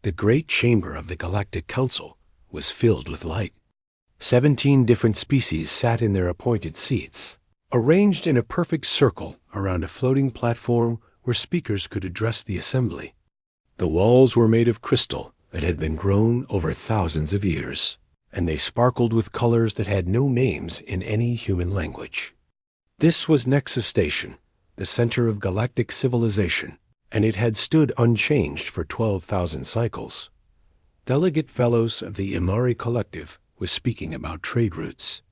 The great chamber of the Galactic Council was filled with light. 17 different species sat in their appointed seats, arranged in a perfect circle around a floating platform where speakers could address the assembly. The walls were made of crystal that had been grown over thousands of years, and they sparkled with colors that had no names in any human language. This was Nexus Station, the center of galactic civilization, and it had stood unchanged for 12,000 cycles. Delegate Fellows of the Imari Collective was speaking about trade routes.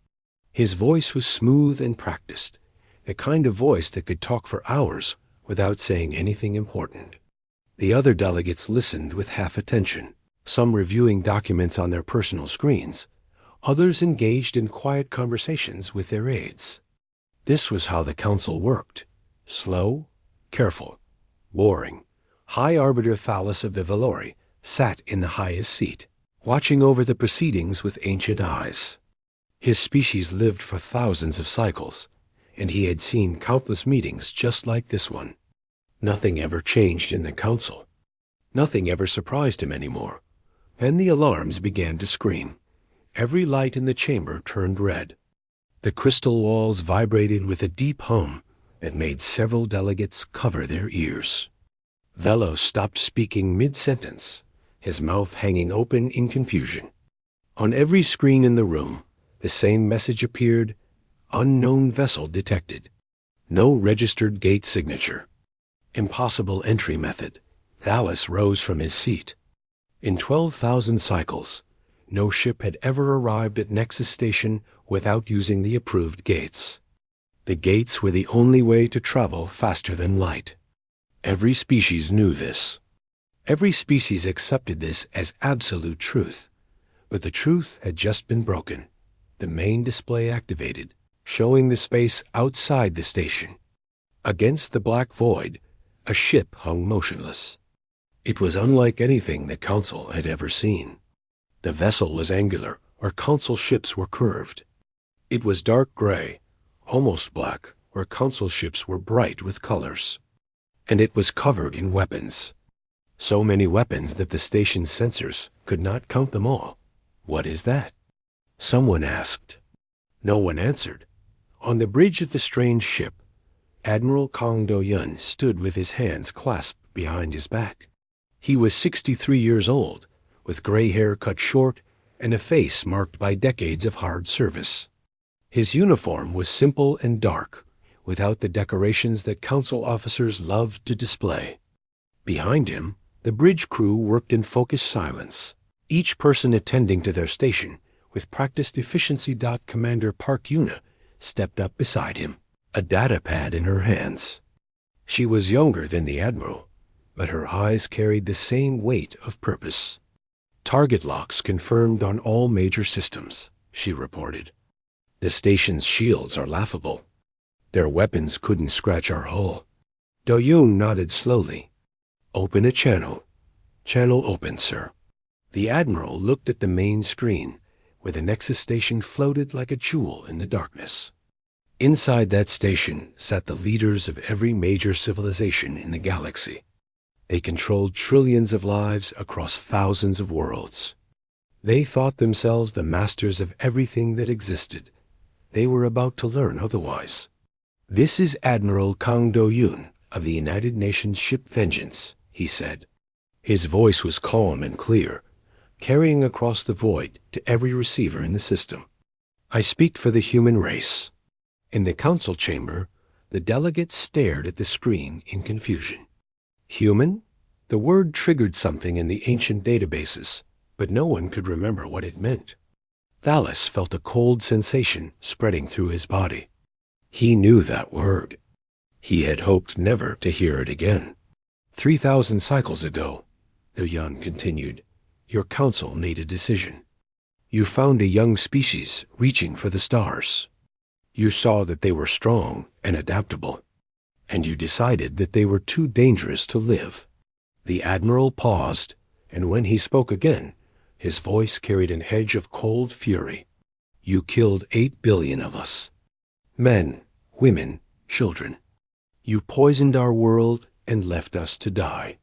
His voice was smooth and practiced, the kind of voice that could talk for hours without saying anything important. The other delegates listened with half attention, some reviewing documents on their personal screens, others engaged in quiet conversations with their aides. This was how the council worked: slow, careful, boring. High Arbiter Thales of the Valori sat in the highest seat, watching over the proceedings with ancient eyes. His species lived for thousands of cycles, and he had seen countless meetings just like this one. Nothing ever changed in the council. Nothing ever surprised him anymore. Then the alarms began to scream. Every light in the chamber turned red. The crystal walls vibrated with a deep hum that made several delegates cover their ears. Velo stopped speaking mid-sentence, his mouth hanging open in confusion. On every screen in the room, the same message appeared: unknown vessel detected. No registered gate signature. Impossible entry method. Thales rose from his seat. In 12,000 cycles, no ship had ever arrived at Nexus Station without using the approved gates. The gates were the only way to travel faster than light. Every species knew this. Every species accepted this as absolute truth. But the truth had just been broken. The main display activated, showing the space outside the station. Against the black void, a ship hung motionless. It was unlike anything the Council had ever seen. The vessel was angular, where Council ships were curved. It was dark gray, almost black, where Council ships were bright with colors. And it was covered in weapons. So many weapons that the station's sensors could not count them all. What is that? Someone asked. No one answered. On the bridge of the strange ship, Admiral Kang Do-yun stood with his hands clasped behind his back. He was 63 years old, with gray hair cut short and a face marked by decades of hard service. His uniform was simple and dark, without the decorations that council officers loved to display. Behind him, the bridge crew worked in focused silence, each person attending to their station with practiced efficiency. Commander Park Yuna stepped up beside him, a data pad in her hands. She was younger than the Admiral, but her eyes carried the same weight of purpose. Target locks confirmed on all major systems, she reported. The station's shields are laughable. Their weapons couldn't scratch our hull. Do-yun nodded slowly. Open a channel. Channel open, sir. The Admiral looked at the main screen, where the Nexus Station floated like a jewel in the darkness. Inside that station sat the leaders of every major civilization in the galaxy. They controlled trillions of lives across thousands of worlds. They thought themselves the masters of everything that existed. They were about to learn otherwise. This is Admiral Kang Do-yun of the United Nations ship Vengeance, he said. His voice was calm and clear, carrying across the void to every receiver in the system. I speak for the human race. In the council chamber, the delegates stared at the screen in confusion. Human? The word triggered something in the ancient databases, but no one could remember what it meant. Thales felt a cold sensation spreading through his body. He knew that word. He had hoped never to hear it again. 3,000 cycles ago, Do-yun continued, your council made a decision. You found a young species reaching for the stars. You saw that they were strong and adaptable, and you decided that they were too dangerous to live. The Admiral paused, and when he spoke again, his voice carried an edge of cold fury. You killed 8 billion of us. Men, women, children. You poisoned our world and left us to die.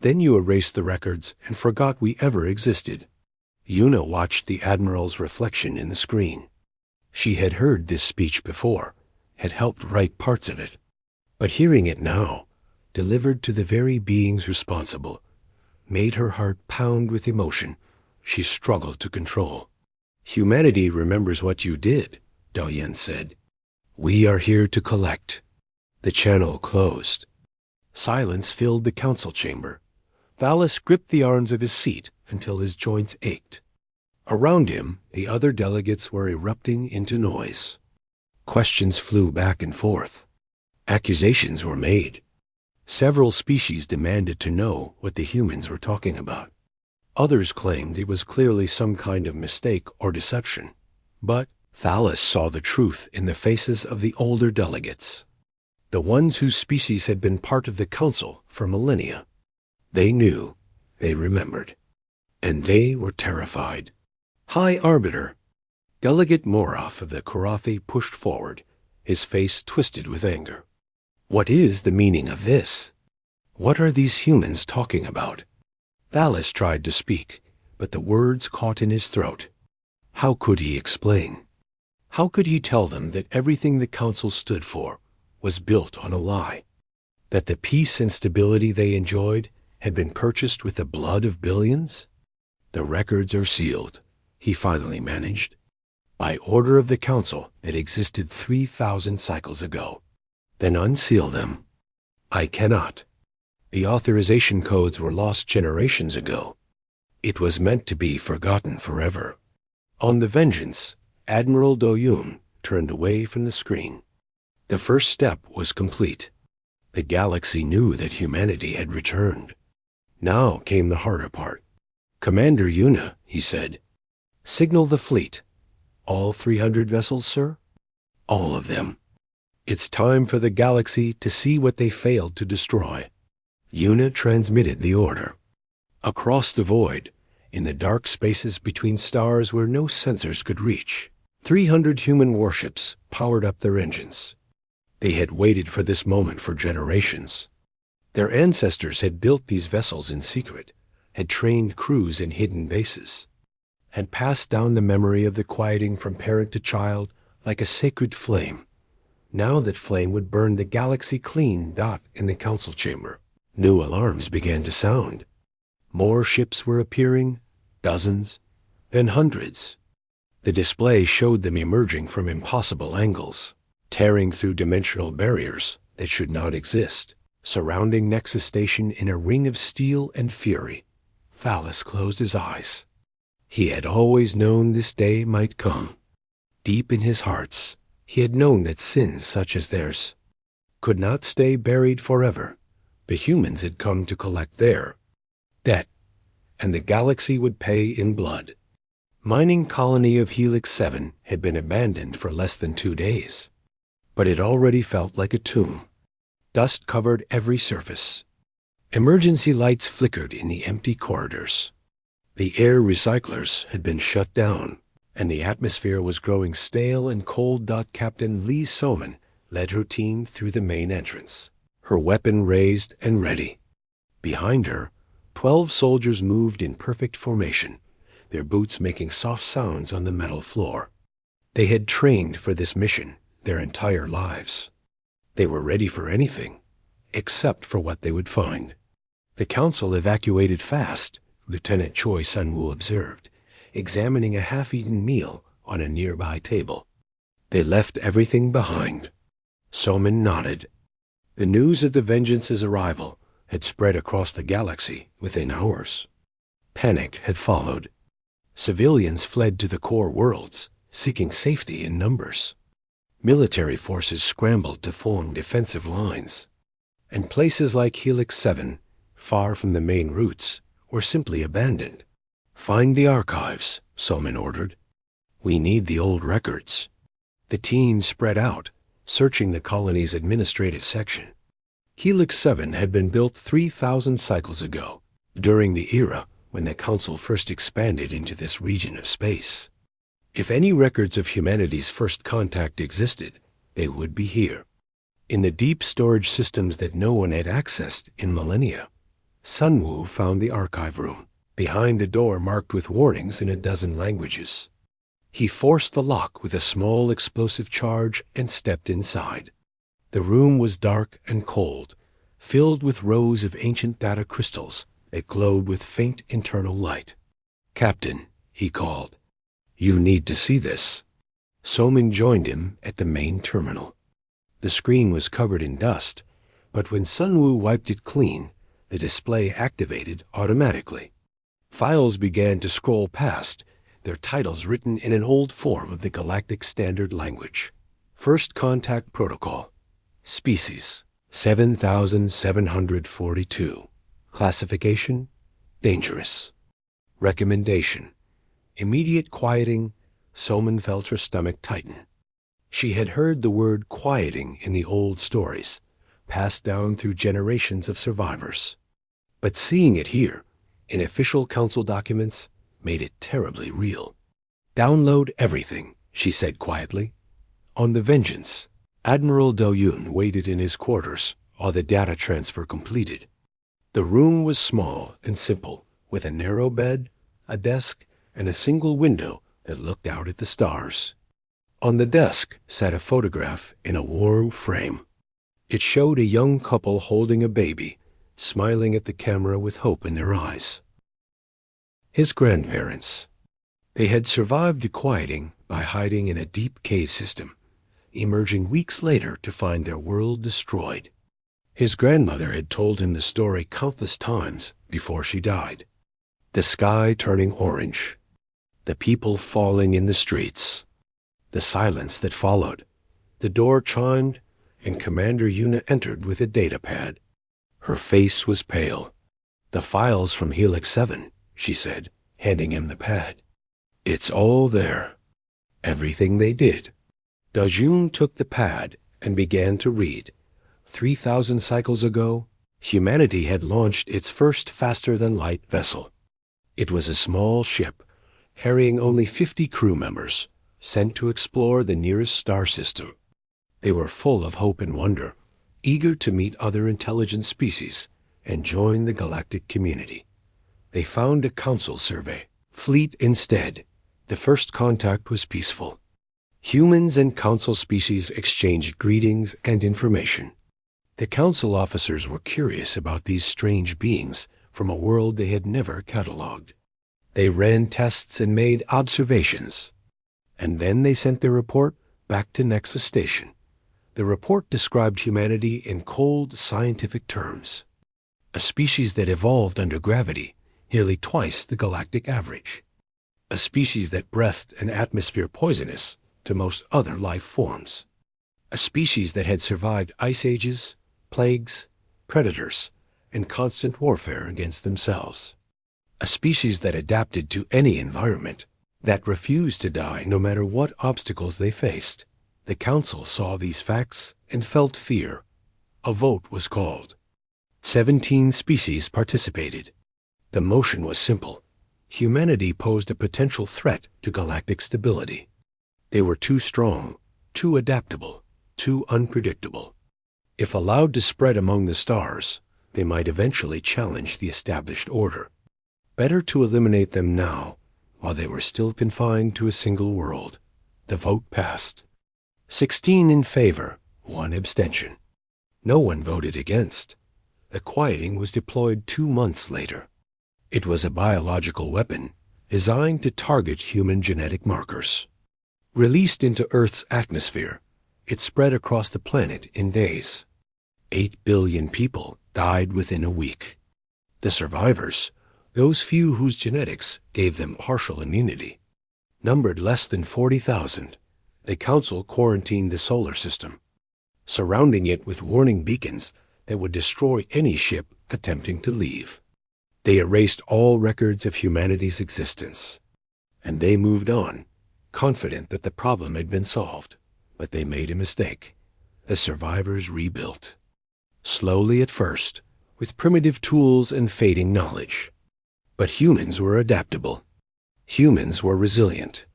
Then you erased the records and forgot we ever existed. Yuna watched the Admiral's reflection in the screen. She had heard this speech before, had helped write parts of it. But hearing it now, delivered to the very beings responsible, made her heart pound with emotion she struggled to control. Humanity remembers what you did, Dalyen said. We are here to collect. The channel closed. Silence filled the council chamber. Valis gripped the arms of his seat until his joints ached. Around him, the other delegates were erupting into noise. Questions flew back and forth. Accusations were made. Several species demanded to know what the humans were talking about. Others claimed it was clearly some kind of mistake or deception. But Valis saw the truth in the faces of the older delegates, the ones whose species had been part of the council for millennia. They knew, they remembered, and they were terrified. High Arbiter, Delegate Moroth of the Karathi pushed forward, his face twisted with anger. What is the meaning of this? What are these humans talking about? Valis tried to speak, but the words caught in his throat. How could he explain? How could he tell them that everything the council stood for was built on a lie? That the peace and stability they enjoyed had been purchased with the blood of billions? The records are sealed, he finally managed. By order of the council that existed 3,000 cycles ago. Then unseal them. I cannot. The authorization codes were lost generations ago. It was meant to be forgotten forever. On the Vengeance, Admiral Doyun turned away from the screen. The first step was complete. The galaxy knew that humanity had returned. Now came the harder part. Commander Yuna, he said, signal the fleet. All 300 vessels, sir? All of them. It's time for the galaxy to see what they failed to destroy. Yuna transmitted the order. Across the void, in the dark spaces between stars where no sensors could reach, 300 human warships powered up their engines. They had waited for this moment for generations. Their ancestors had built these vessels in secret, had trained crews in hidden bases, had passed down the memory of the quieting from parent to child like a sacred flame. Now that flame would burn the galaxy clean. In the council chamber, new alarms began to sound. More ships were appearing, dozens, then hundreds. The display showed them emerging from impossible angles, tearing through dimensional barriers that should not exist, surrounding Nexus Station in a ring of steel and fury. Valis closed his eyes. He had always known this day might come. Deep in his hearts, he had known that sins such as theirs could not stay buried forever. The humans had come to collect their debt, and the galaxy would pay in blood. Mining colony of Helix 7 had been abandoned for less than 2 days, but it already felt like a tomb. Dust covered every surface. Emergency lights flickered in the empty corridors. The air recyclers had been shut down, and the atmosphere was growing stale and cold. Captain Lee Soman led her team through the main entrance, her weapon raised and ready. Behind her, 12 soldiers moved in perfect formation, their boots making soft sounds on the metal floor. They had trained for this mission their entire lives. They were ready for anything, except for what they would find. The council evacuated fast, Lieutenant Choi Sun-woo observed, examining a half-eaten meal on a nearby table. They left everything behind. Soman nodded. The news of the Vengeance's arrival had spread across the galaxy within hours. Panic had followed. Civilians fled to the core worlds, seeking safety in numbers. Military forces scrambled to form defensive lines. And places like Helix 7, far from the main routes, were simply abandoned. Find the archives, Soman ordered. We need the old records. The team spread out, searching the colony's administrative section. Helix 7 had been built 3,000 cycles ago, during the era when the Council first expanded into this region of space. If any records of humanity's first contact existed, they would be here, in the deep storage systems that no one had accessed in millennia. Sunwoo found the archive room, behind a door marked with warnings in a dozen languages. He forced the lock with a small explosive charge and stepped inside. The room was dark and cold, filled with rows of ancient data crystals that glowed with faint internal light. "Captain," he called, "you need to see this." Somin joined him at the main terminal. The screen was covered in dust, but when Sunwoo wiped it clean, the display activated automatically. Files began to scroll past, their titles written in an old form of the Galactic Standard Language. First Contact Protocol. Species 7742. Classification: dangerous. Recommendation: immediate quieting. Somin felt her stomach tighten. She had heard the word quieting in the old stories, passed down through generations of survivors. But seeing it here, in official council documents, made it terribly real. "Download everything," she said quietly. On the Vengeance, Admiral Doyun waited in his quarters while the data transfer completed. The room was small and simple, with a narrow bed, a desk, and a single window that looked out at the stars. On the desk sat a photograph in a warm frame. It showed a young couple holding a baby, smiling at the camera with hope in their eyes. His grandparents. They had survived the quieting by hiding in a deep cave system, emerging weeks later to find their world destroyed. His grandmother had told him the story countless times before she died. The sky turning orange, the people falling in the streets, the silence that followed. The door chimed, and Commander Yuna entered with a data pad. Her face was pale. "The files from Helix 7, she said, handing him the pad. "It's all there. Everything they did." Dajun took the pad and began to read. 3,000 cycles ago, humanity had launched its first faster-than-light vessel. It was a small ship, carrying only 50 crew members, sent to explore the nearest star system. They were full of hope and wonder, eager to meet other intelligent species and join the galactic community. They found a council survey. Fleet instead. The first contact was peaceful. Humans and council species exchanged greetings and information. The council officers were curious about these strange beings from a world they had never catalogued. They ran tests and made observations. And then they sent their report back to Nexus Station. The report described humanity in cold scientific terms. A species that evolved under gravity, nearly twice the galactic average. A species that breathed an atmosphere poisonous to most other life forms. A species that had survived ice ages, plagues, predators, and constant warfare against themselves. A species that adapted to any environment, that refused to die no matter what obstacles they faced. The council saw these facts and felt fear. A vote was called. 17 species participated. The motion was simple. Humanity posed a potential threat to galactic stability. They were too strong, too adaptable, too unpredictable. If allowed to spread among the stars, they might eventually challenge the established order. Better to eliminate them now, while they were still confined to a single world. The vote passed. 16 in favor, 1 abstention. No one voted against. The quieting was deployed 2 months later. It was a biological weapon designed to target human genetic markers. Released into Earth's atmosphere, it spread across the planet in days. 8 billion people died within a week. The survivors, those few whose genetics gave them partial immunity, numbered less than 40,000. The Council quarantined the solar system, surrounding it with warning beacons that would destroy any ship attempting to leave. They erased all records of humanity's existence, and they moved on, confident that the problem had been solved. But they made a mistake. The survivors rebuilt. Slowly at first, with primitive tools and fading knowledge. But humans were adaptable. Humans were resilient.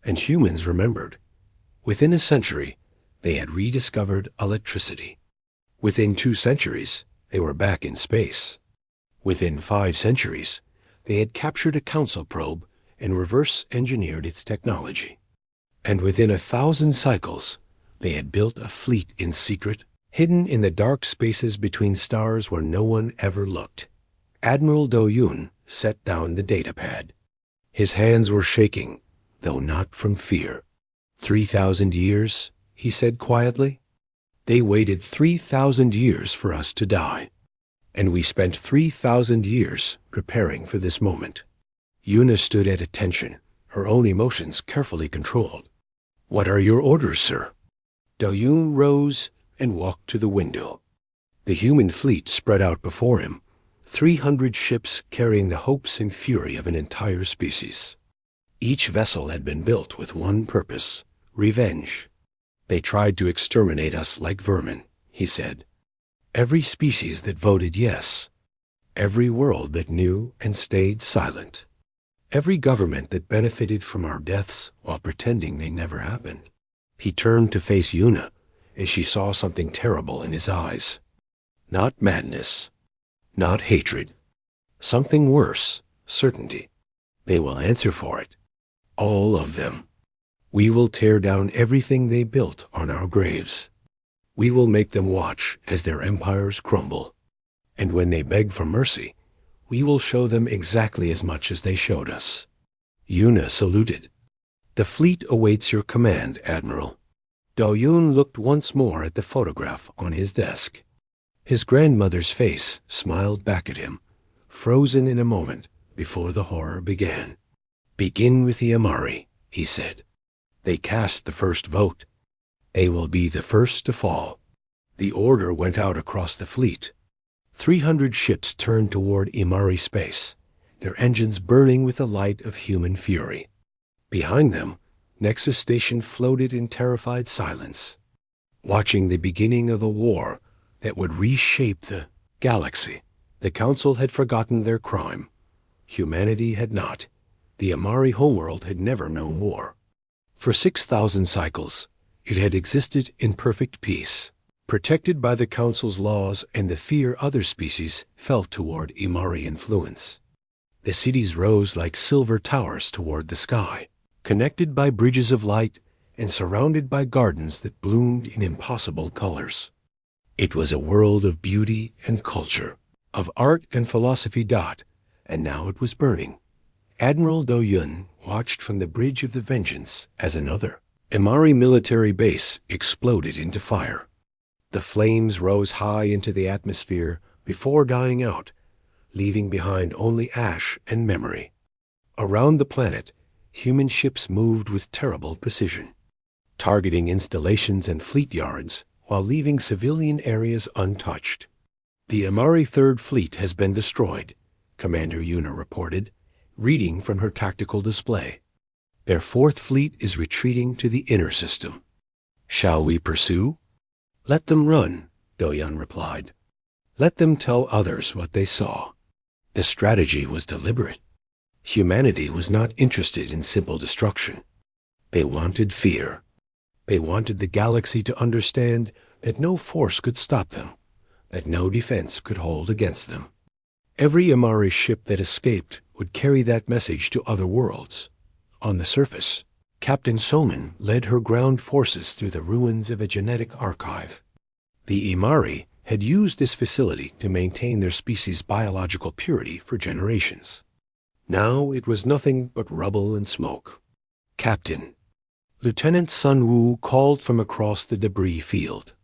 And humans remembered. Within a century, they had rediscovered electricity. Within 2 centuries, they were back in space. Within 5 centuries, they had captured a council probe and reverse-engineered its technology. And within 1,000 cycles, they had built a fleet in secret, hidden in the dark spaces between stars where no one ever looked. Admiral Do-Yoon set down the datapad. His hands were shaking, though not from fear. 3,000 years, he said quietly. They waited 3,000 years for us to die. And we spent 3,000 years preparing for this moment. Yuna stood at attention, her own emotions carefully controlled. "What are your orders, sir?" Do-Yoon rose and walked to the window. The human fleet spread out before him, 300 ships carrying the hopes and fury of an entire species. Each vessel had been built with one purpose: revenge. "They tried to exterminate us like vermin," he said. "Every species that voted yes. Every world that knew and stayed silent. Every government that benefited from our deaths while pretending they never happened." He turned to face Yuna as she saw something terrible in his eyes. Not madness, not hatred. Something worse, certainty. "They will answer for it. All of them. We will tear down everything they built on our graves. We will make them watch as their empires crumble. And when they beg for mercy, we will show them exactly as much as they showed us." Yuna saluted. "The fleet awaits your command, Admiral." Do-Yoon looked once more at the photograph on his desk. His grandmother's face smiled back at him, frozen in a moment before the horror began. "Begin with the Amari," he said. "They cast the first vote. They will be the first to fall." The order went out across the fleet. 300 ships turned toward Imari space, their engines burning with the light of human fury. Behind them, Nexus Station floated in terrified silence, watching the beginning of a war that would reshape the galaxy. The Council had forgotten their crime. Humanity had not. The Amari homeworld had never known war. For 6,000 cycles, it had existed in perfect peace, protected by the Council's laws and the fear other species felt toward Imari influence. The cities rose like silver towers toward the sky, connected by bridges of light and surrounded by gardens that bloomed in impossible colors. It was a world of beauty and culture, of art and philosophy. And now it was burning. Admiral Do-Yoon watched from the Bridge of the Vengeance as another Imari military base exploded into fire. The flames rose high into the atmosphere before dying out, leaving behind only ash and memory. Around the planet, human ships moved with terrible precision, targeting installations and fleet yards while leaving civilian areas untouched. "The Amari Third Fleet has been destroyed," Commander Yuna reported, reading from her tactical display. "Their Fourth Fleet is retreating to the inner system." "Shall we pursue?" "Let them run," Do-Yoon replied. "Let them tell others what they saw." The strategy was deliberate. Humanity was not interested in simple destruction. They wanted fear. They wanted the galaxy to understand that no force could stop them, that no defense could hold against them. Every Amari ship that escaped would carry that message to other worlds. On the surface, Captain Soman led her ground forces through the ruins of a genetic archive. The Imari had used this facility to maintain their species' biological purity for generations. Now it was nothing but rubble and smoke. "Captain," Lieutenant Sun Woo called from across the debris field.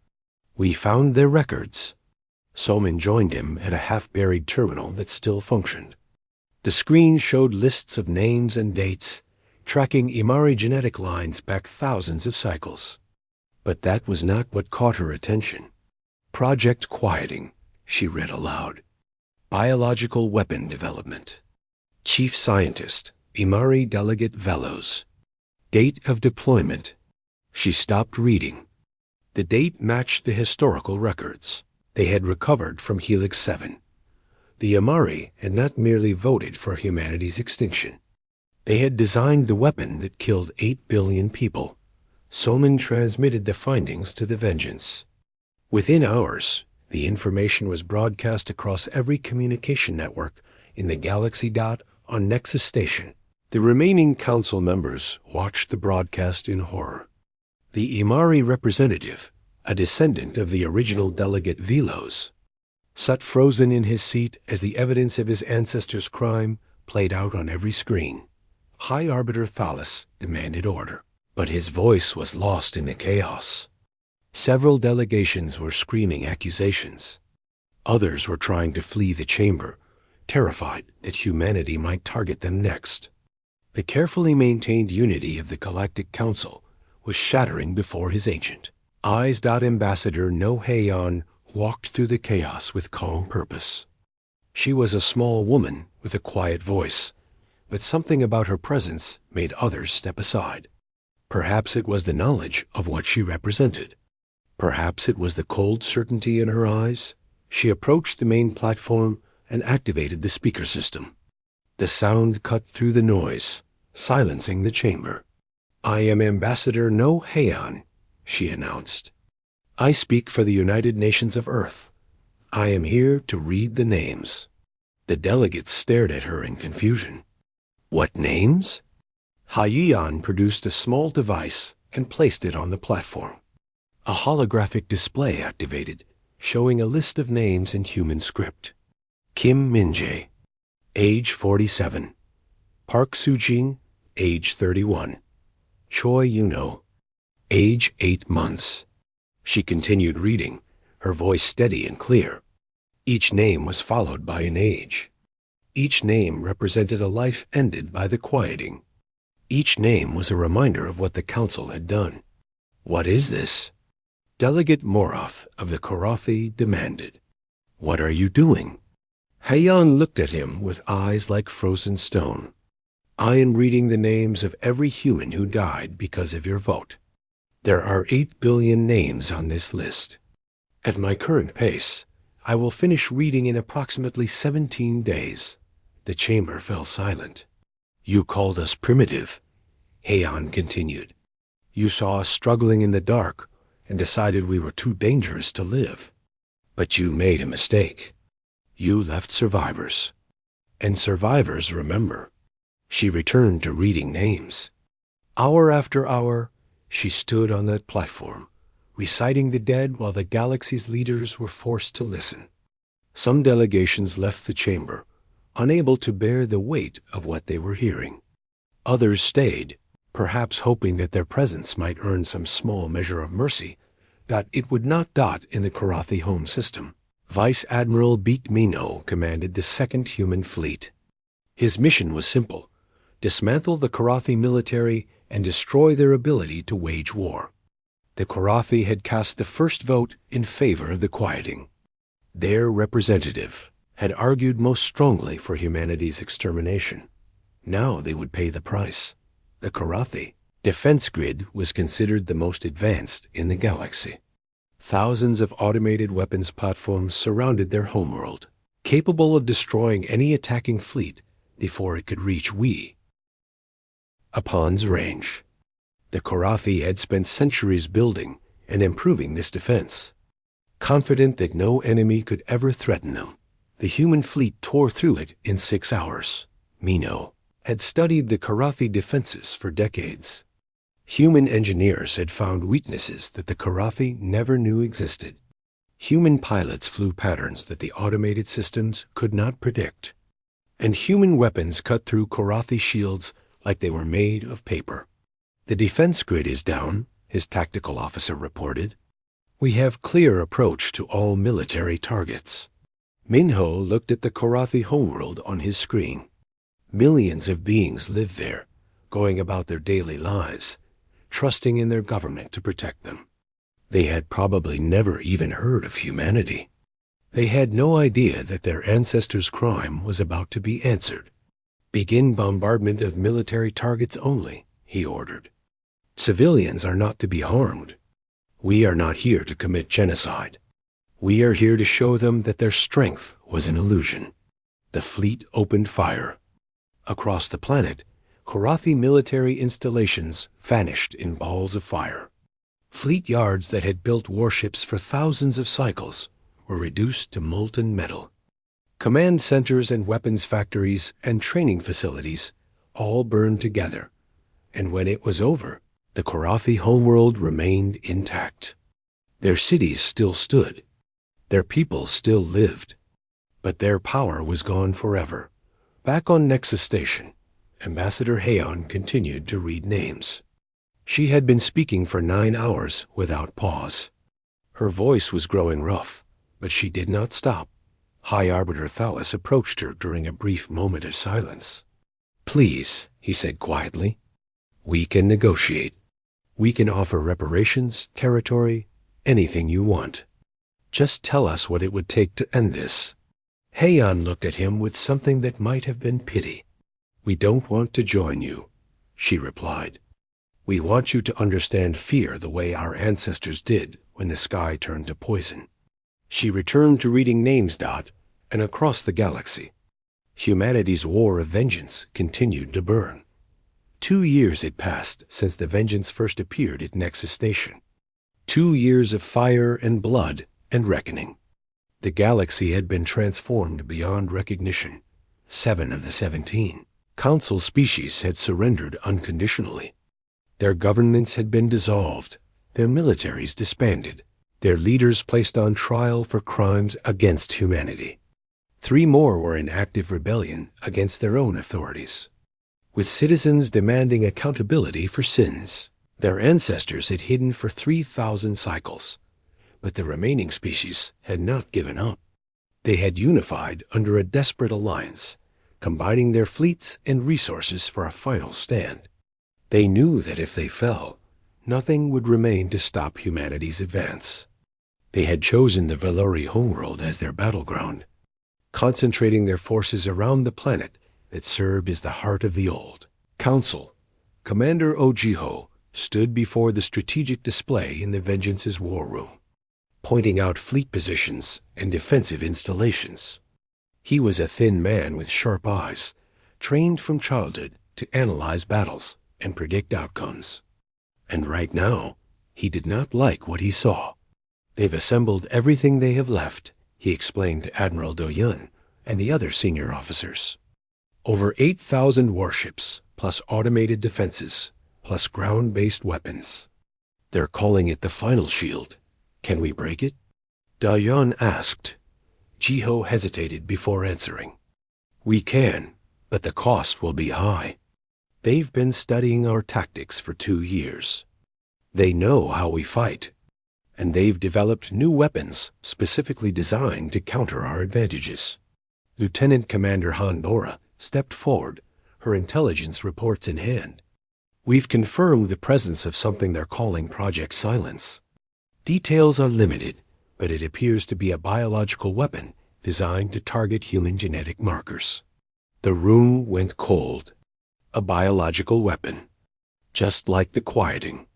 "We found their records." Soman joined him at a half-buried terminal that still functioned. The screen showed lists of names and dates, tracking Imari genetic lines back thousands of cycles. But that was not what caught her attention. "Project Quieting," she read aloud. "Biological weapon development. Chief Scientist, Imari Delegate Velos. Date of deployment." She stopped reading. The date matched the historical records. They had recovered from Helix 7. The Amari had not merely voted for humanity's extinction. They had designed the weapon that killed 8 billion people. Soman transmitted the findings to the Vengeance. Within hours, The information was broadcast across every communication network in the galaxy. On Nexus Station, the remaining council members watched the broadcast in horror. The Imari representative, a descendant of the original delegate Velos, sat frozen in his seat as the evidence of his ancestors' crime played out on every screen. High Arbiter Thalas demanded order, but his voice was lost in the chaos. Several delegations were screaming accusations. Others were trying to flee the chamber, terrified that humanity might target them next. The carefully maintained unity of the Galactic Council was shattering before his agent. Eyes. Ambassador No Heian walked through the chaos with calm purpose. She was a small woman with a quiet voice, but something about her presence made others step aside. Perhaps it was the knowledge of what she represented. Perhaps it was the cold certainty in her eyes. She approached the main platform and activated the speaker system. The sound cut through the noise, silencing the chamber. "I am Ambassador No Heian," she announced. "I speak for the United Nations of Earth. I am here to read the names." The delegates stared at her in confusion. "What names?" Heian produced a small device and placed it on the platform. A holographic display activated, showing a list of names in human script. Kim Minjae, age 47. Park Sujing, age 31. Choi Yuno, age 8 months. She continued reading, her voice steady and clear. Each name was followed by an age. Each name represented a life ended by the quieting. Each name was a reminder of what the council had done. "What is this?" Delegate Moroth of the Korathi demanded. "What are you doing?" Heian looked at him with eyes like frozen stone. "I am reading the names of every human who died because of your vote. There are 8 billion names on this list. At my current pace, I will finish reading in approximately 17 days. The chamber fell silent. "You called us primitive," Heian continued. "You saw us struggling in the dark and decided we were too dangerous to live. But you made a mistake. You left survivors. And survivors remember." She returned to reading names. Hour after hour, she stood on that platform, reciting the dead while the galaxy's leaders were forced to listen. Some delegations left the chamber, unable to bear the weight of what they were hearing. Others stayed, perhaps hoping that their presence might earn some small measure of mercy that it would not. In the Korathi home system, Vice Admiral Beak Mino commanded the Second Human Fleet. His mission was simple: dismantle the Korathi military and destroy their ability to wage war. The Korathi had cast the first vote in favor of the quieting. Their representative had argued most strongly for humanity's extermination. Now they would pay the price. The Korathi defense grid was considered the most advanced in the galaxy. Thousands of automated weapons platforms surrounded their homeworld, capable of destroying any attacking fleet before it could reach Apon's range. The Korathi had spent centuries building and improving this defense. Confident that no enemy could ever threaten them, the human fleet tore through it in 6 hours. Mino had studied the Korathi defenses for decades. Human engineers had found weaknesses that the Korathi never knew existed. Human pilots flew patterns that the automated systems could not predict. And human weapons cut through Korathi shields like they were made of paper. "The defense grid is down," his tactical officer reported. "We have clear approach to all military targets." Minho looked at the Korathi homeworld on his screen. Millions of beings lived there, going about their daily lives, trusting in their government to protect them. They had probably never even heard of humanity. They had no idea that their ancestors' crime was about to be answered. "Begin bombardment of military targets only," he ordered. "Civilians are not to be harmed. We are not here to commit genocide. We are here to show them that their strength was an illusion." The fleet opened fire. Across the planet, Korathi military installations vanished in balls of fire. Fleet yards that had built warships for thousands of cycles were reduced to molten metal. Command centers and weapons factories and training facilities all burned together, and when it was over, the Korathi homeworld remained intact. Their cities still stood, their people still lived, but their power was gone forever. Back on Nexus Station, Ambassador Heian continued to read names. She had been speaking for 9 hours without pause. Her voice was growing rough, but she did not stop. High Arbiter Thalas approached her during a brief moment of silence. "Please," he said quietly, "we can negotiate. We can offer reparations, territory, anything you want. Just tell us what it would take to end this." Heian looked at him with something that might have been pity. "We don't want to join you," she replied. "We want you to understand fear the way our ancestors did when the sky turned to poison." She returned to reading names. And across the galaxy, humanity's war of vengeance continued to burn. 2 years had passed since the vengeance first appeared at Nexus Station. 2 years of fire and blood and reckoning. The galaxy had been transformed beyond recognition. 7 of the 17 Council species had surrendered unconditionally. Their governments had been dissolved, their militaries disbanded, their leaders placed on trial for crimes against humanity. 3 more were in active rebellion against their own authorities, with citizens demanding accountability for sins their ancestors had hidden for 3,000 cycles. But the remaining species had not given up. They had unified under a desperate alliance, combining their fleets and resources for a final stand. They knew that if they fell, nothing would remain to stop humanity's advance. They had chosen the Velori homeworld as their battleground, concentrating their forces around the planet that served as the heart of the old Council. Commander Ojiho stood before the strategic display in the Vengeance's war room, pointing out fleet positions and defensive installations. He was a thin man with sharp eyes, trained from childhood to analyze battles and predict outcomes. And right now, he did not like what he saw. "They've assembled everything they have left," he explained to Admiral Doyun and the other senior officers. "Over 8,000 warships, plus automated defenses, plus ground-based weapons. They're calling it the final shield. Can we break it?" Doyun asked. Jiho hesitated before answering. "We can, but the cost will be high. They've been studying our tactics for 2 years. They know how we fight, and they've developed new weapons specifically designed to counter our advantages." Lieutenant Commander Hondora stepped forward, her intelligence reports in hand. "We've confirmed the presence of something they're calling Project Silence. Details are limited, but it appears to be a biological weapon designed to target human genetic markers." The room went cold. A biological weapon, just like the quieting.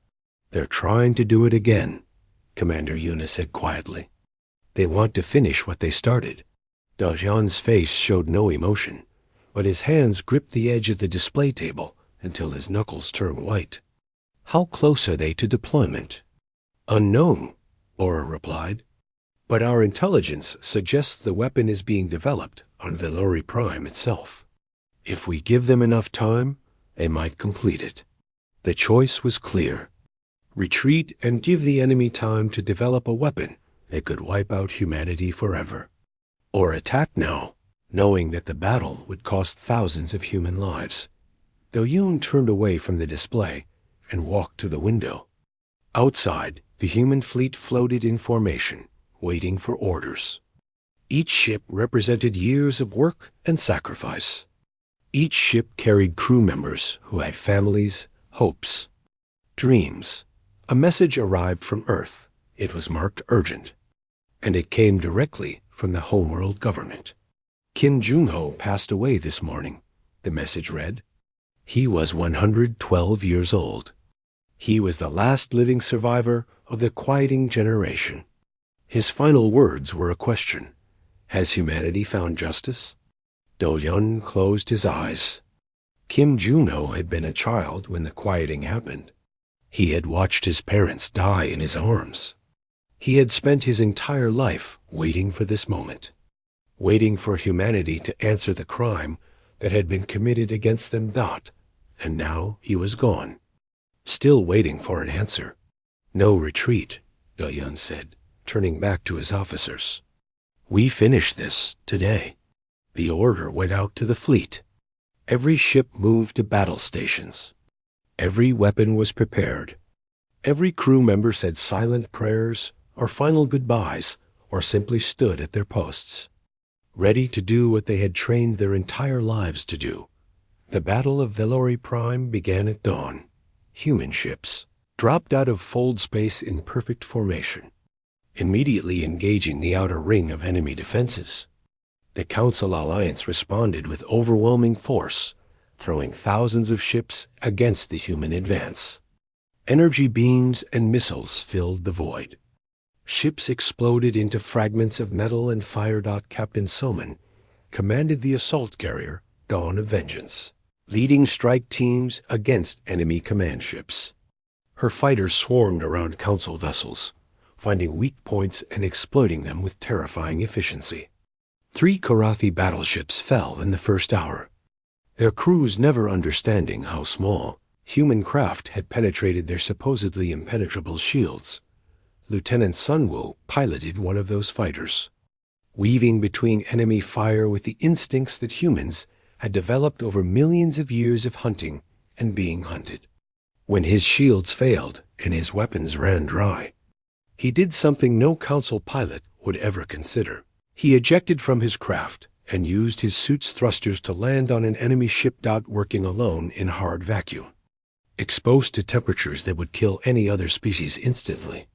"They're trying to do it again," Commander Yuna said quietly. "They want to finish what they started." Dajian's face showed no emotion, but his hands gripped the edge of the display table until his knuckles turned white. "How close are they to deployment?" "Unknown," Aura replied. "But our intelligence suggests the weapon is being developed on Velori Prime itself. If we give them enough time, they might complete it." The choice was clear. Retreat and give the enemy time to develop a weapon that could wipe out humanity forever. Or attack now, knowing that the battle would cost thousands of human lives. Doyun turned away from the display and walked to the window. Outside, the human fleet floated in formation, waiting for orders. Each ship represented years of work and sacrifice. Each ship carried crew members who had families, hopes, dreams. A message arrived from Earth. It was marked urgent, and it came directly from the homeworld government. "Kim Junho passed away this morning," the message read. He was 112 years old. He was the last living survivor of the quieting generation. His final words were a question. Has humanity found justice? Do-Yun closed his eyes. Kim Junho had been a child when the quieting happened. He had watched his parents die in his arms. He had spent his entire life waiting for this moment, waiting for humanity to answer the crime that had been committed against them. And now he was gone, still waiting for an answer. No retreat, Do-Yun said, turning back to his officers. We finish this today. The order went out to the fleet. Every ship moved to battle stations. Every weapon was prepared. Every crew member said silent prayers or final goodbyes, or simply stood at their posts, ready to do what they had trained their entire lives to do. The Battle of Velori Prime began at dawn. Human ships dropped out of fold space in perfect formation, immediately engaging the outer ring of enemy defenses. The Council Alliance responded with overwhelming force, throwing thousands of ships against the human advance. Energy beams and missiles filled the void. Ships exploded into fragments of metal and fire. Captain Soman commanded the assault carrier Dawn of Vengeance, leading strike teams against enemy command ships. Her fighters swarmed around Council vessels, finding weak points and exploiting them with terrifying efficiency. 3 Karathi battleships fell in the first hour, their crews never understanding how small human craft had penetrated their supposedly impenetrable shields. Lieutenant Sunwoo piloted one of those fighters, weaving between enemy fire with the instincts that humans had developed over millions of years of hunting and being hunted. When his shields failed and his weapons ran dry, he did something no Council pilot would ever consider. He ejected from his craft and used his suit's thrusters to land on an enemy ship. Working alone in hard vacuum, exposed to temperatures that would kill any other species instantly,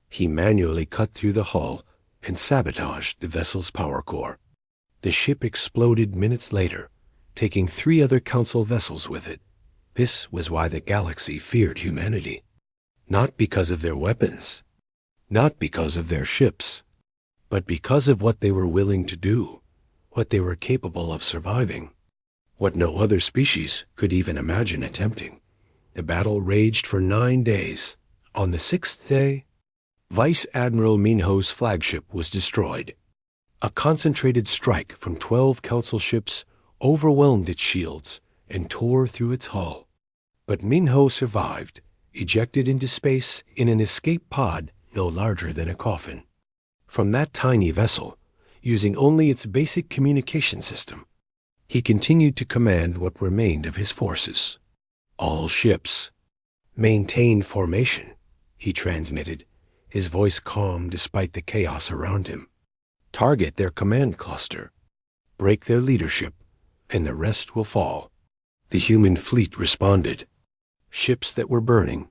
he manually cut through the hull and sabotaged the vessel's power core. The ship exploded minutes later, taking 3 other Council vessels with it. This was why the galaxy feared humanity. Not because of their weapons, not because of their ships, but because of what they were willing to do, what they were capable of surviving, what no other species could even imagine attempting. The battle raged for 9 days. On the 6th day, Vice Admiral Minho's flagship was destroyed. A concentrated strike from 12 Council ships overwhelmed its shields and tore through its hull. But Minho survived, ejected into space in an escape pod no larger than a coffin. From that tiny vessel, using only its basic communication system, he continued to command what remained of his forces. All ships, maintain formation, he transmitted, his voice calm despite the chaos around him. Target their command cluster, break their leadership, and the rest will fall. The human fleet responded. Ships that were burning,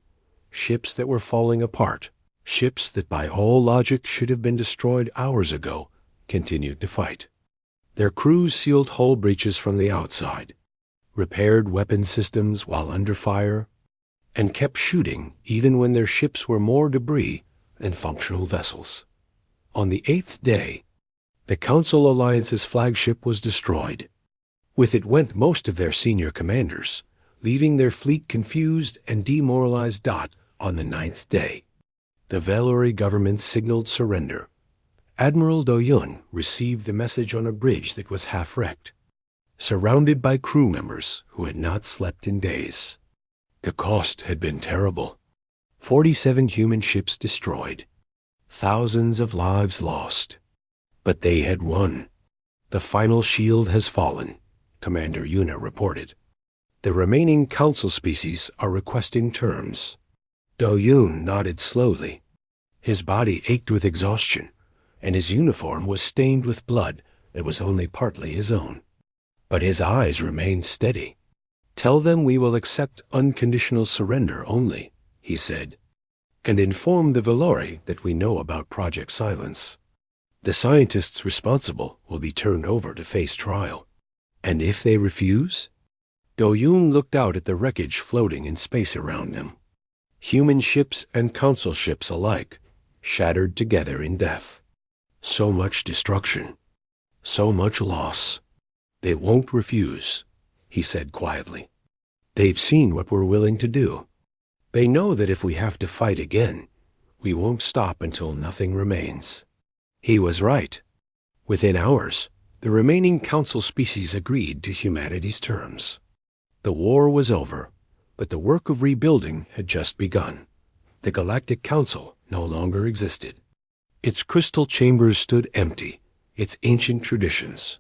ships that were falling apart, ships that by all logic should have been destroyed hours ago, continued to fight. Their crews sealed hull breaches from the outside, repaired weapon systems while under fire, and kept shooting even when their ships were more debris than functional vessels. On the 8th day, the Council Alliance's flagship was destroyed. With it went most of their senior commanders, leaving their fleet confused and demoralized. On the 9th day, the Velori government signaled surrender. Admiral Do-Yun received the message on a bridge that was half-wrecked, surrounded by crew members who had not slept in days. The cost had been terrible. 47 human ships destroyed, thousands of lives lost. But they had won. The final shield has fallen, Commander Yuna reported. The remaining Council species are requesting terms. Do-Yun nodded slowly. His body ached with exhaustion, and his uniform was stained with blood that was only partly his own. But his eyes remained steady. Tell them we will accept unconditional surrender only, he said, and inform the Velori that we know about Project Silence. The scientists responsible will be turned over to face trial. And if they refuse? Do-Yun looked out at the wreckage floating in space around them. Human ships and Council ships alike, shattered together in death. So much destruction, so much loss. They won't refuse, he said quietly. They've seen what we're willing to do. They know that if we have to fight again, We won't stop until nothing remains." He was right. Within hours, the remaining council species agreed to humanity's terms. The war was over, but the work of rebuilding had just begun. The Galactic Council no longer existed. Its crystal chambers stood empty, its ancient traditions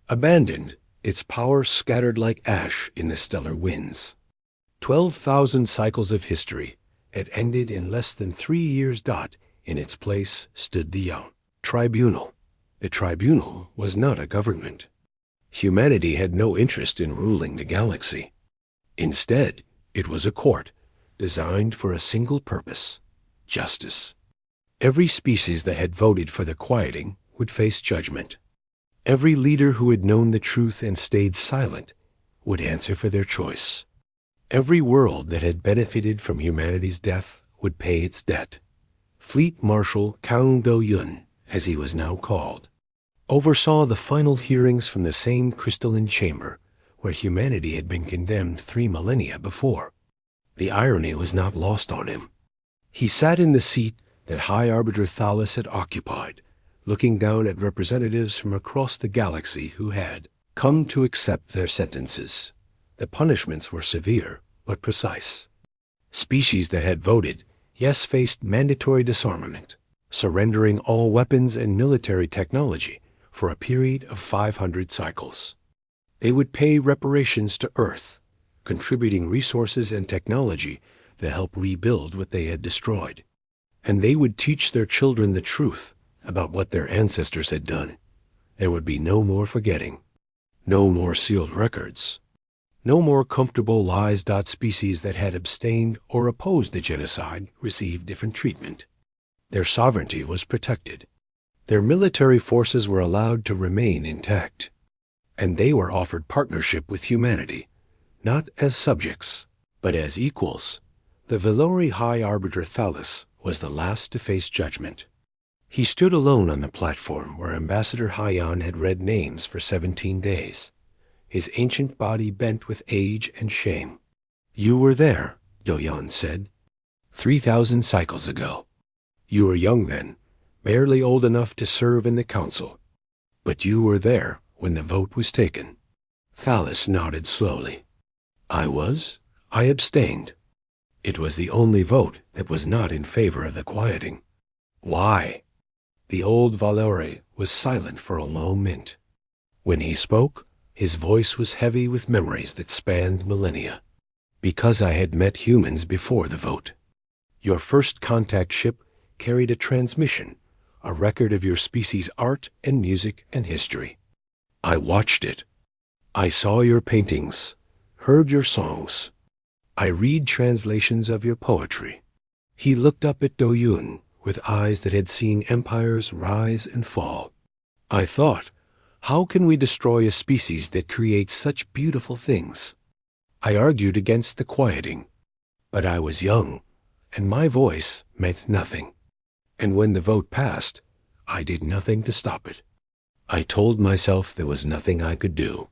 abandoned, its power scattered like ash in the stellar winds. 12,000 cycles of history had ended in less than 3 years. In its place stood the young tribunal. The tribunal was not a government. Humanity had no interest in ruling the galaxy. Instead, it was a court designed for a single purpose: justice. Every species that had voted for the quieting would face judgment. Every leader who had known the truth and stayed silent would answer for their choice. Every world that had benefited from humanity's death would pay its debt. Fleet Marshal Kang Do-yun, as he was now called, oversaw the final hearings from the same crystalline chamber where humanity had been condemned 3 millennia before. The irony was not lost on him. He sat in the seat that High Arbiter Thalus had occupied, looking down at representatives from across the galaxy who had come to accept their sentences. The punishments were severe, but precise. Species that had voted yes faced mandatory disarmament, surrendering all weapons and military technology for a period of 500 cycles. They would pay reparations to Earth, contributing resources and technology to help rebuild what they had destroyed. And they would teach their children the truth about what their ancestors had done. There would be no more forgetting, no more sealed records, no more comfortable lies. Species that had abstained or opposed the genocide received different treatment. Their sovereignty was protected. Their military forces were allowed to remain intact. And they were offered partnership with humanity, not as subjects, but as equals. The Velori High Arbiter Thalus was the last to face judgment. He stood alone on the platform where Ambassador Haiyan had read names for 17 days, his ancient body bent with age and shame. "You were there," Do-yun said, 3,000 cycles ago. "You were young then, barely old enough to serve in the council. But you were there when the vote was taken." Thalus nodded slowly. I abstained. It was the only vote that was not in favor of the quieting." "Why?" The old Valori was silent for a long minute. When he spoke, his voice was heavy with memories that spanned millennia. "Because I had met humans before the vote. Your first contact ship carried a transmission, a record of your species' art and music and history. I watched it. I saw your paintings, heard your songs. I read translations of your poetry." He looked up at Do-yun with eyes that had seen empires rise and fall. "I thought, how can we destroy a species that creates such beautiful things? I argued against the quieting, but I was young, and my voice meant nothing. And when the vote passed, I did nothing to stop it. I told myself there was nothing I could do.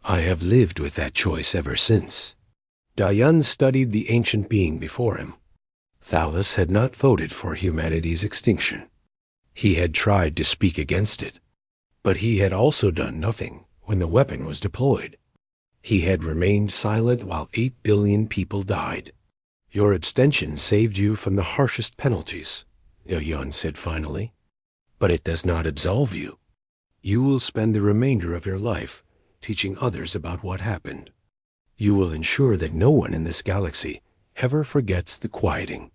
I have lived with that choice ever since." Do-yun studied the ancient being before him. Thalus had not voted for humanity's extinction. He had tried to speak against it, but he had also done nothing when the weapon was deployed. He had remained silent while 8 billion people died. "Your abstention saved you from the harshest penalties," Do-yun said finally. "But it does not absolve you. You will spend the remainder of your life teaching others about what happened. You will ensure that no one in this galaxy ever forgets the quieting.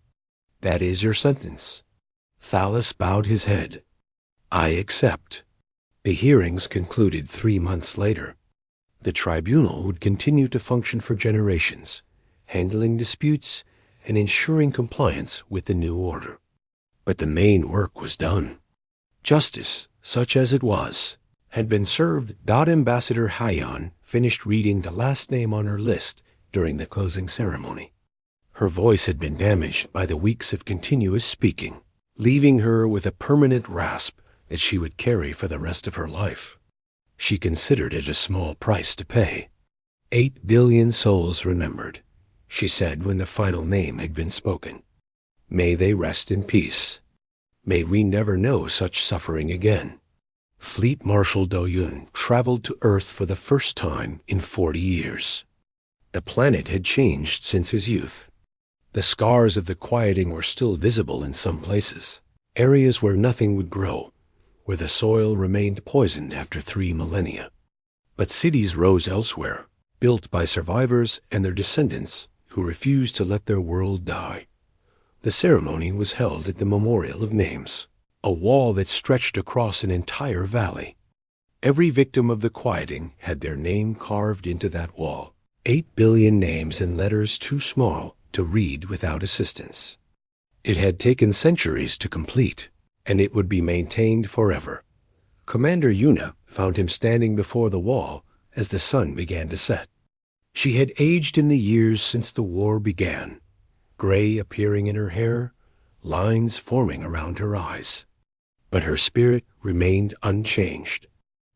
That is your sentence." Thalus bowed his head. "I accept." The hearings concluded 3 months later. The tribunal would continue to function for generations, handling disputes and ensuring compliance with the new order. But the main work was done. Justice, such as it was, had been served. Ambassador Haiyan finished reading the last name on her list during the closing ceremony. Her voice had been damaged by the weeks of continuous speaking, leaving her with a permanent rasp that she would carry for the rest of her life. She considered it a small price to pay. 8 billion souls remembered, she said when the final name had been spoken. May they rest in peace. May we never know such suffering again. Fleet Marshal Do Yun traveled to Earth for the first time in 40 years. The planet had changed since his youth. The scars of the quieting were still visible in some places, areas where nothing would grow, where the soil remained poisoned after 3 millennia. But cities rose elsewhere, built by survivors and their descendants who refused to let their world die. The ceremony was held at the Memorial of Names, a wall that stretched across an entire valley. Every victim of the quieting had their name carved into that wall, 8 billion names in letters too small to read without assistance. It had taken centuries to complete, and it would be maintained forever. Commander Yuna found him standing before the wall as the sun began to set. She had aged in the years since the war began, gray appearing in her hair, lines forming around her eyes. But her spirit remained unchanged.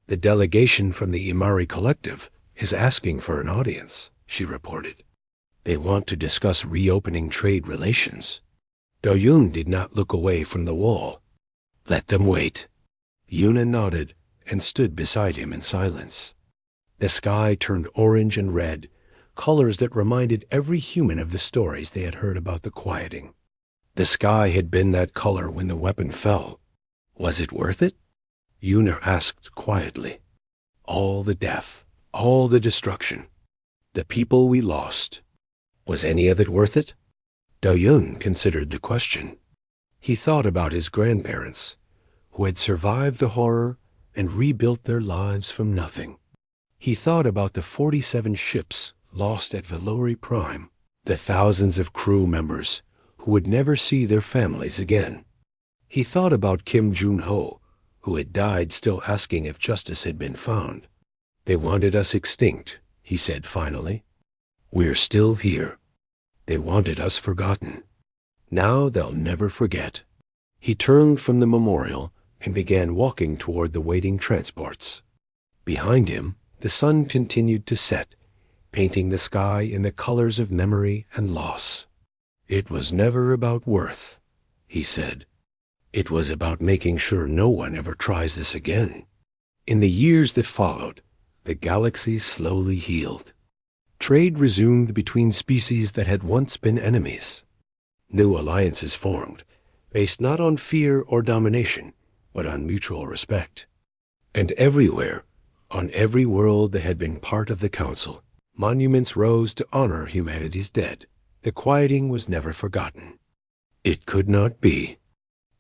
The delegation from the Imari Collective is asking for an audience, she reported. They want to discuss reopening trade relations. Do-Yun did not look away from the wall. Let them wait. Yuna nodded and stood beside him in silence. The sky turned orange and red, colors that reminded every human of the stories they had heard about the quieting. The sky had been that color when the weapon fell. Was it worth it? Yuna asked quietly. All the death, all the destruction, the people we lost. Was any of it worth it? Do-Yun considered the question. He thought about his grandparents, who had survived the horror and rebuilt their lives from nothing. He thought about the 47 ships lost at Valori Prime, the thousands of crew members who would never see their families again. He thought about Kim Jun-ho, who had died still asking if justice had been found. They wanted us extinct, he said finally. We're still here. They wanted us forgotten. Now they'll never forget. He turned from the memorial and began walking toward the waiting transports. Behind him, the sun continued to set, painting the sky in the colors of memory and loss. It was never about worth, he said. It was about making sure no one ever tries this again. In the years that followed, the galaxy slowly healed. Trade resumed between species that had once been enemies. New alliances formed, based not on fear or domination, but on mutual respect. And everywhere, on every world that had been part of the Council, monuments rose to honor humanity's dead. The quieting was never forgotten. It could not be.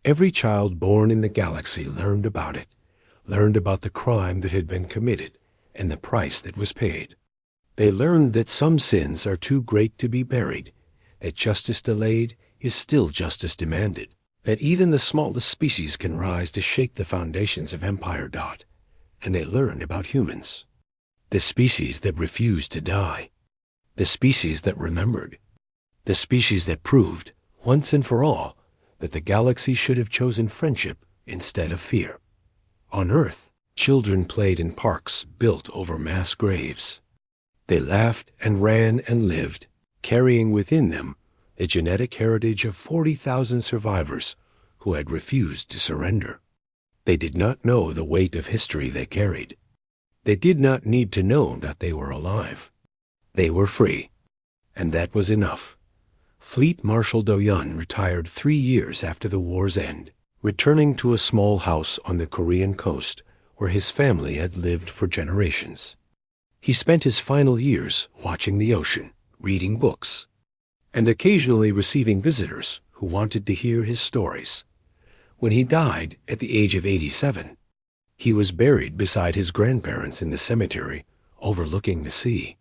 Every child born in the galaxy learned about it, learned about the crime that had been committed and the price that was paid. They learned that some sins are too great to be buried, that justice delayed is still justice demanded, that even the smallest species can rise to shake the foundations of Empire. And they learned about humans, the species that refused to die, the species that remembered, the species that proved, once and for all, that the galaxy should have chosen friendship instead of fear. On Earth, children played in parks built over mass graves. They laughed and ran and lived, carrying within them the genetic heritage of 40,000 survivors who had refused to surrender. They did not know the weight of history they carried. They did not need to know that they were alive. They were free, and that was enough. Fleet Marshal Do-Yun retired 3 years after the war's end, returning to a small house on the Korean coast where his family had lived for generations. He spent his final years watching the ocean, reading books, and occasionally receiving visitors who wanted to hear his stories. When he died at the age of 87, he was buried beside his grandparents in the cemetery overlooking the sea.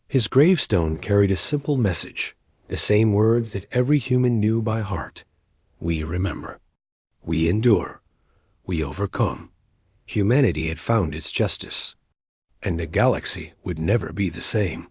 His gravestone carried a simple message, the same words that every human knew by heart. We remember. We endure. We overcome. Humanity had found its justice, and the galaxy would never be the same.